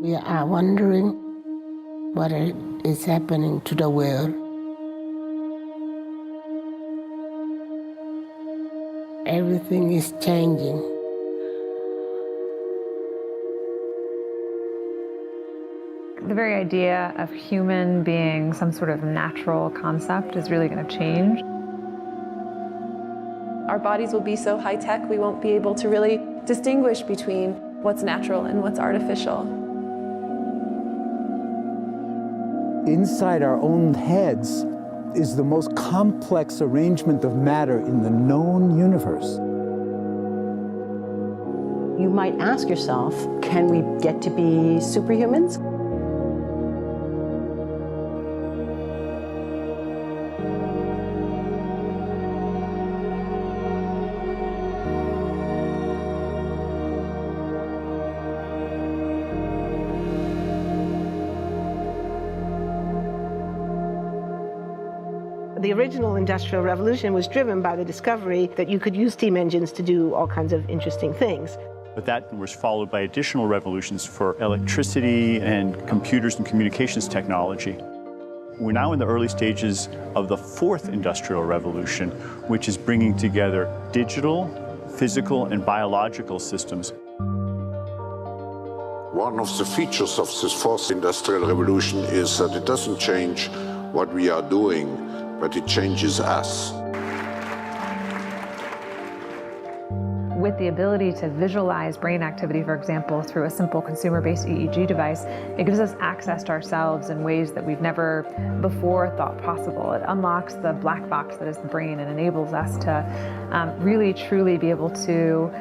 We are wondering what is happening to the world. Everything is changing. The very idea of human being some sort of natural concept is really going to change. Our bodies will be so high-tech, we won't be able to really distinguish between what's natural and what's artificial. Inside our own heads is the most complex arrangement of matter in the known universe. You might ask yourself, can we get to be superhumans? The original Industrial Revolution was driven by the discovery that you could use steam engines to do all kinds of interesting things. But that was followed by additional revolutions for electricity and computers and communications technology. We're now in the early stages of the fourth Industrial Revolution, which is bringing together digital, physical, and biological systems. One of the features of this fourth Industrial Revolution is that it doesn't change what we are doing, but it changes us. With the ability to visualize brain activity, for example, through a simple consumer-based EEG device, it gives us access to ourselves in ways that we've never before thought possible. It unlocks the black box that is the brain and enables us to really, truly be able to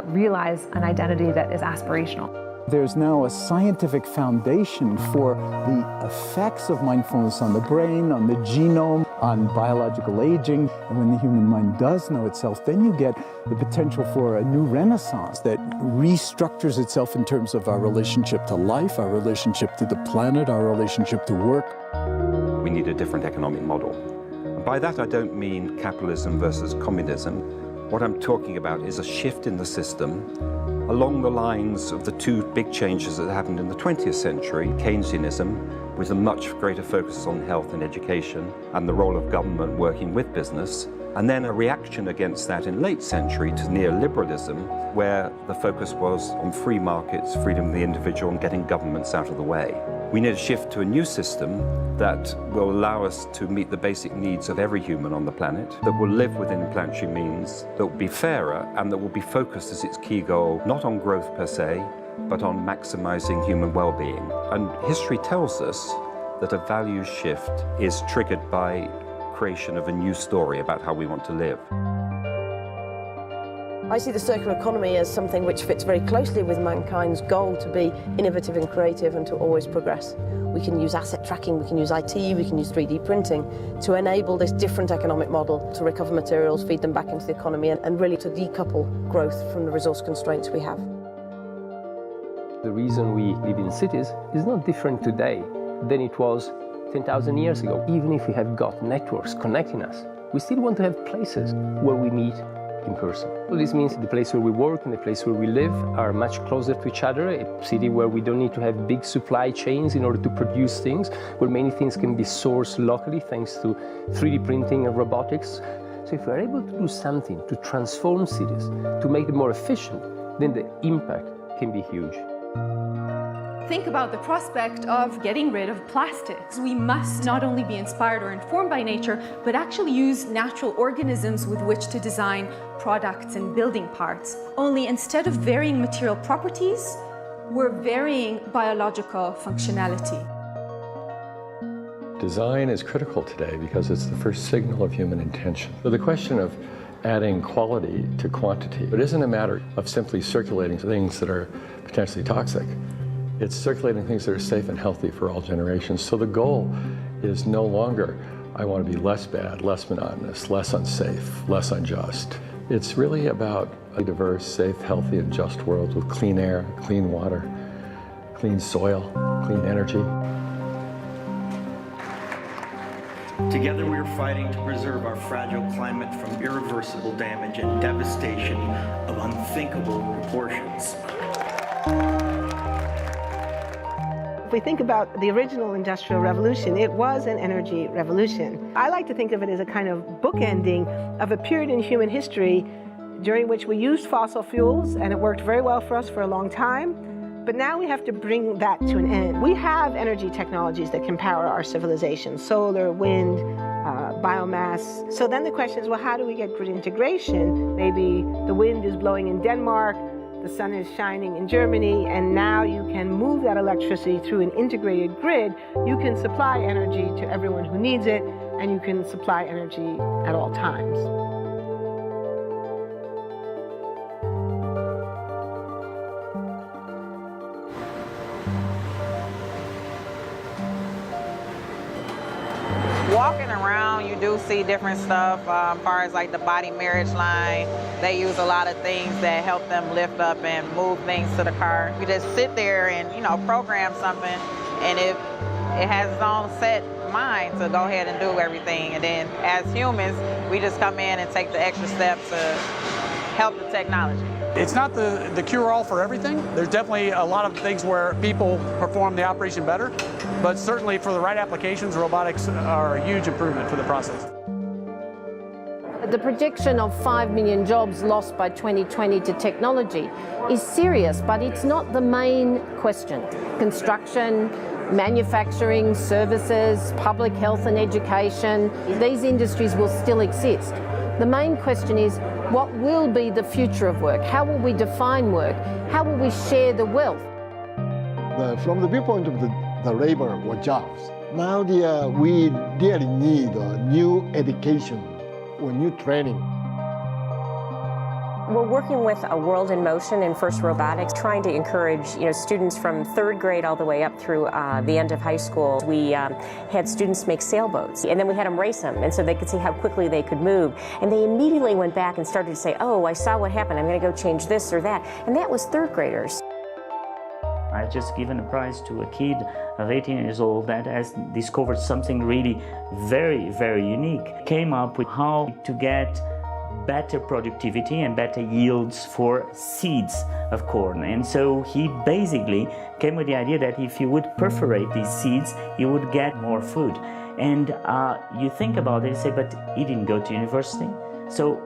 realize an identity that is aspirational. There's now a scientific foundation for the effects of mindfulness on the brain, on the genome, on biological aging. And when the human mind does know itself, then you get the potential for a new renaissance that restructures itself in terms of our relationship to life, our relationship to the planet, our relationship to work. We need a different economic model. And by that, I don't mean capitalism versus communism. What I'm talking about is a shift in the system along the lines of the two big changes that happened in the 20th century, Keynesianism, with a much greater focus on health and education and the role of government working with business, and then a reaction against that in late century to neoliberalism, where the focus was on free markets, freedom of the individual, and getting governments out of the way. We need a shift to a new system that will allow us to meet the basic needs of every human on the planet, that will live within planetary means, that will be fairer, and that will be focused as its key goal, not on growth per se, but on maximizing human well-being. And history tells us that a values shift is triggered by creation of a new story about how we want to live. I see the circular economy as something which fits very closely with mankind's goal to be innovative and creative and to always progress. We can use asset tracking, we can use IT, we can use 3D printing to enable this different economic model to recover materials, feed them back into the economy, and really to decouple growth from the resource constraints we have. The reason we live in cities is not different today than it was 10,000 years ago. Even if we have got networks connecting us, we still want to have places where we meet in person. So this means the place where we work and the place where we live are much closer to each other, a city where we don't need to have big supply chains in order to produce things, where many things can be sourced locally thanks to 3D printing and robotics. So if we're able to do something to transform cities, to make them more efficient, then the impact can be huge. Think about the prospect of getting rid of plastics. We must not only be inspired or informed by nature, but actually use natural organisms with which to design products and building parts. Only instead of varying material properties, we're varying biological functionality. Design is critical today because it's the first signal of human intention. So the question of adding quality to quantity, it isn't a matter of simply circulating things that are potentially toxic. It's circulating things that are safe and healthy for all generations. So the goal is no longer, I want to be less bad, less monotonous, less unsafe, less unjust. It's really about a diverse, safe, healthy, and just world with clean air, clean water, clean soil, clean energy. Together we are fighting to preserve our fragile climate from irreversible damage and devastation of unthinkable proportions. we think about the original Industrial Revolution, it was an energy revolution. I like to think of it as a kind of bookending of a period in human history during which we used fossil fuels, and it worked very well for us for a long time. But now we have to bring that to an end. We have energy technologies that can power our civilization: solar, wind, biomass. So then the question is, well, how do we get grid integration? Maybe the wind is blowing in Denmark, the sun is shining in Germany, and now you can move that electricity through an integrated grid. You can supply energy to everyone who needs it, and you can supply energy at all times. Walking around, you do see different stuff as far as like the body marriage line. They use a lot of things that help them lift up and move things to the car. You just sit there and, you know, program something, and it has its own set mind to go ahead and do everything. And then as humans, we just come in and take the extra steps to help the technology. It's not the cure-all for everything. There's definitely a lot of things where people perform the operation better, but certainly for the right applications, robotics are a huge improvement for the process. The projection of 5 million jobs lost by 2020 to technology is serious, but it's not the main question. Construction, manufacturing, services, public health and education, these industries will still exist. The main question is, what will be the future of work? How will we define work? How will we share the wealth? From the viewpoint of the labor or jobs, now we really need new education or new training. We're working with a World in Motion in FIRST Robotics, trying to encourage students from 3rd grade all the way up through the end of high school. We had students make sailboats, and then we had them race them, and so they could see how quickly they could move. And they immediately went back and started to say, oh, I saw what happened, I'm going to go change this or that. And that was 3rd graders. I just given a prize to a kid of 18 years old that has discovered something really very, very unique. Came up with how to get better productivity and better yields for seeds of corn. And so he basically came with the idea that if you would perforate these seeds, you would get more food. And you think about it and say, but he didn't go to university. So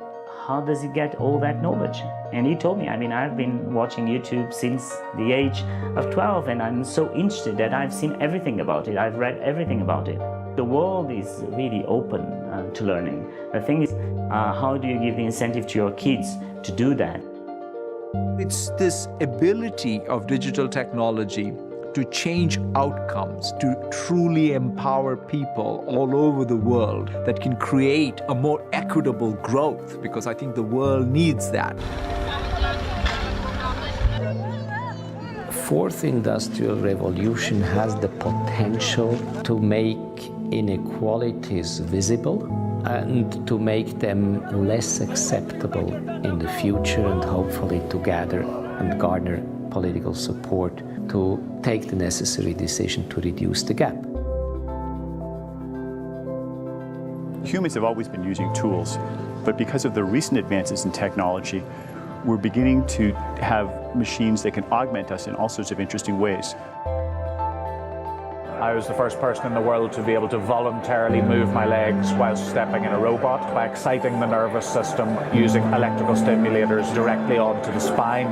how does he get all that knowledge? And he told me, I've been watching YouTube since the age of 12, and I'm so interested that I've seen everything about it. I've read everything about it. The world is really open to learning. The thing is, how do you give the incentive to your kids to do that? It's this ability of digital technology to change outcomes, to truly empower people all over the world that can create a more equitable growth, because I think the world needs that. Fourth Industrial Revolution has the potential to make inequalities visible and to make them less acceptable in the future, and hopefully to gather and garner political support to take the necessary decision to reduce the gap. Humans have always been using tools, but because of the recent advances in technology, we're beginning to have machines that can augment us in all sorts of interesting ways. I was the first person in the world to be able to voluntarily move my legs while stepping in a robot by exciting the nervous system using electrical stimulators directly onto the spine.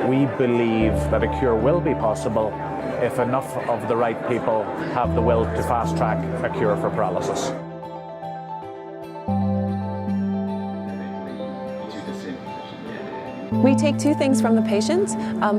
We believe that a cure will be possible if enough of the right people have the will to fast-track a cure for paralysis. We take two things from the patient.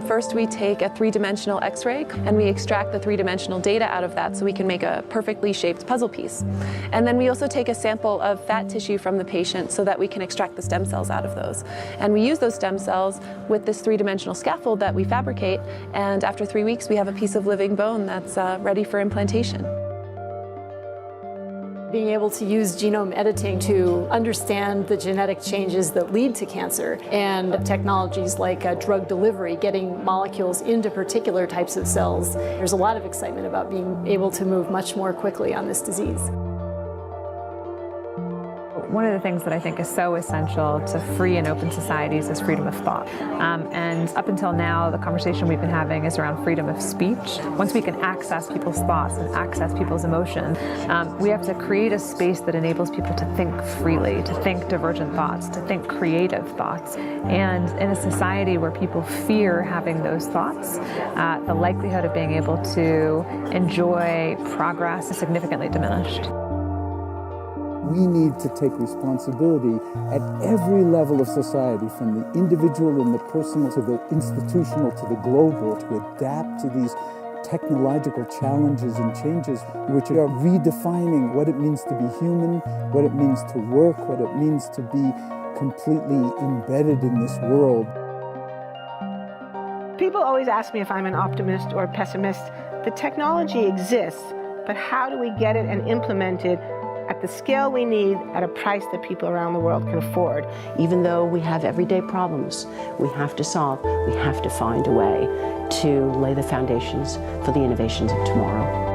First, we take a 3-dimensional X-ray, and we extract the 3-dimensional data out of that so we can make a perfectly shaped puzzle piece. And then we also take a sample of fat tissue from the patient so that we can extract the stem cells out of those. And we use those stem cells with this 3-dimensional scaffold that we fabricate, and after 3 weeks, we have a piece of living bone that's ready for implantation. Being able to use genome editing to understand the genetic changes that lead to cancer, and technologies like drug delivery, getting molecules into particular types of cells. There's a lot of excitement about being able to move much more quickly on this disease. One of the things that I think is so essential to free and open societies is freedom of thought. And up until now, the conversation we've been having is around freedom of speech. Once we can access people's thoughts and access people's emotions, we have to create a space that enables people to think freely, to think divergent thoughts, to think creative thoughts. And in a society where people fear having those thoughts, the likelihood of being able to enjoy progress is significantly diminished. We need to take responsibility at every level of society, from the individual and the personal to the institutional to the global, to adapt to these technological challenges and changes which are redefining what it means to be human, what it means to work, what it means to be completely embedded in this world. People always ask me if I'm an optimist or a pessimist. The technology exists, but how do we get it and implement it at the scale we need at a price that people around the world can afford? Even though we have everyday problems we have to solve, we have to find a way to lay the foundations for the innovations of tomorrow.